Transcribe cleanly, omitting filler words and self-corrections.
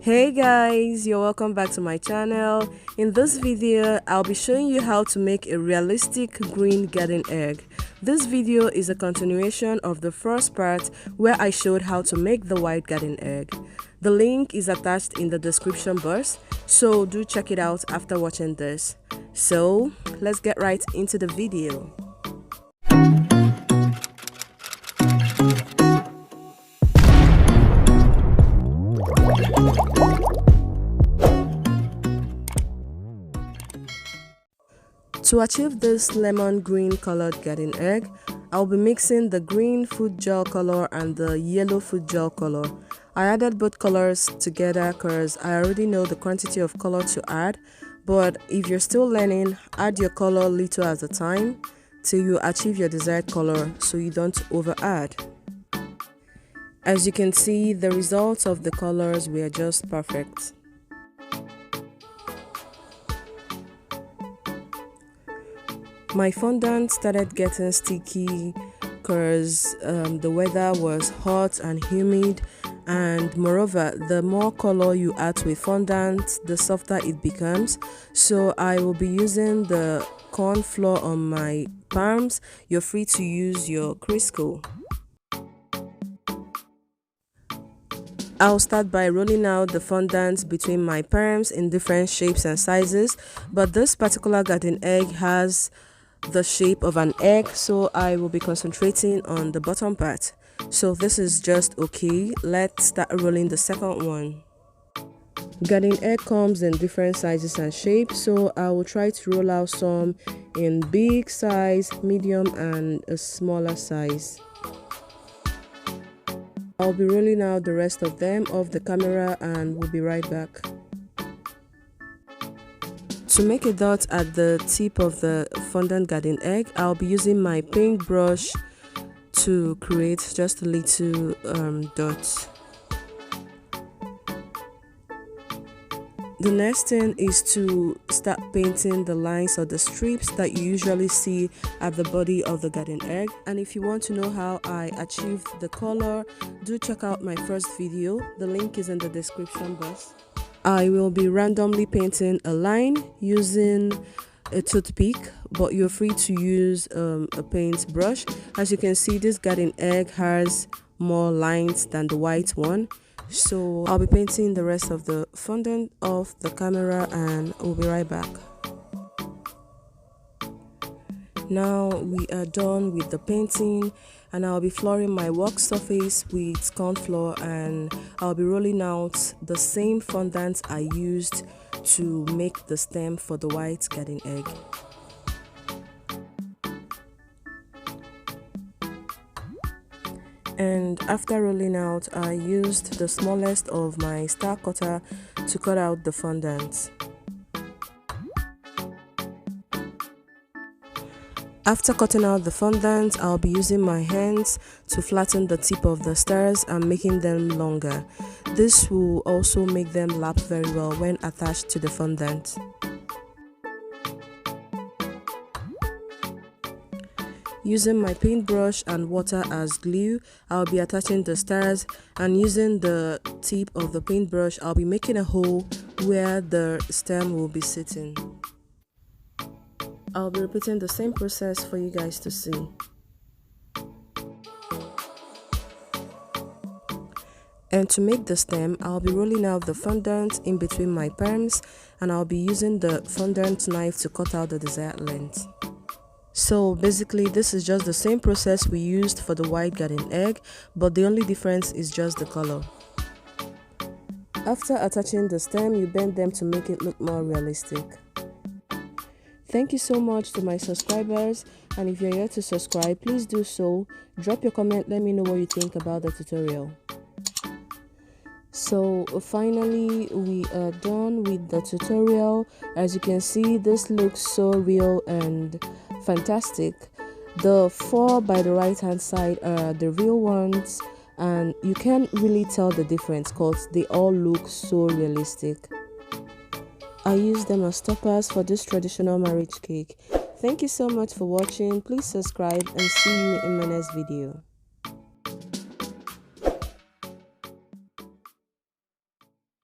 Hey guys, you're welcome back to my channel. In this video, I'll be showing you how to make a realistic green garden egg. This video is a continuation of the first part where I showed how to make the white garden egg. The link is attached in the description box, so do check it out after watching this. So, let's get right into the video. To achieve this lemon green colored garden egg, I'll be mixing the green food gel color and the yellow food gel color. I added both colors together because I already know the quantity of color to add, but if you're still learning, add your color little at a time till you achieve your desired color so you don't over add. As you can see, the results of the colors were just perfect. My fondant started getting sticky because the weather was hot and humid, and moreover, the more color you add with fondant, the softer it becomes. So I will be using the corn flour on my palms. You're free to use your Crisco. I'll start by rolling out the fondant between my palms in different shapes and sizes, but this particular garden egg has the shape of an egg, so I will be concentrating on the bottom part. So this is just okay. Let's start rolling the second one. Garden egg comes in different sizes and shapes, so I will try to roll out some in big size, medium and a smaller size. I'll be rolling out the rest of them off the camera and we'll be right back. To make a dot at the tip of the fondant garden egg, I'll be using my paintbrush to create just a little dot. The next thing is to start painting the lines or the strips that you usually see at the body of the garden egg. And if you want to know how I achieved the color, do check out my first video. The link is in the description box. I will be randomly painting a line using a toothpick, but you're free to use a paintbrush. As you can see, this garden egg has more lines than the white one, so I'll be painting the rest of the fondant off the camera and we'll be right back. Now we are done with the painting, and I'll be flooring my work surface with corn flour, and I'll be rolling out the same fondant I used to make the stem for the white garden egg. And after rolling out, I used the smallest of my star cutter to cut out the fondant. After cutting out the fondant, I'll be using my hands to flatten the tip of the stars and making them longer. This will also make them lap very well when attached to the fondant. Using my paintbrush and water as glue, I'll be attaching the stars, and using the tip of the paintbrush, I'll be making a hole where the stem will be sitting. I'll be repeating the same process for you guys to see. And to make the stem, I'll be rolling out the fondant in between my palms, and I'll be using the fondant knife to cut out the desired length. So basically, this is just the same process we used for the white garden egg, but the only difference is just the color. After attaching the stem, you bend them to make it look more realistic. Thank you so much to my subscribers, and if you're yet to subscribe, please do so. Drop your comment, let me know what you think about the tutorial. So finally, we are done with the tutorial. As you can see, this looks so real and fantastic. The 4 by the right hand side are the real ones, and you can't really tell the difference because they all look so realistic. I use them as toppers for this traditional marriage cake. Thank you so much for watching. Please subscribe and see you in my next video.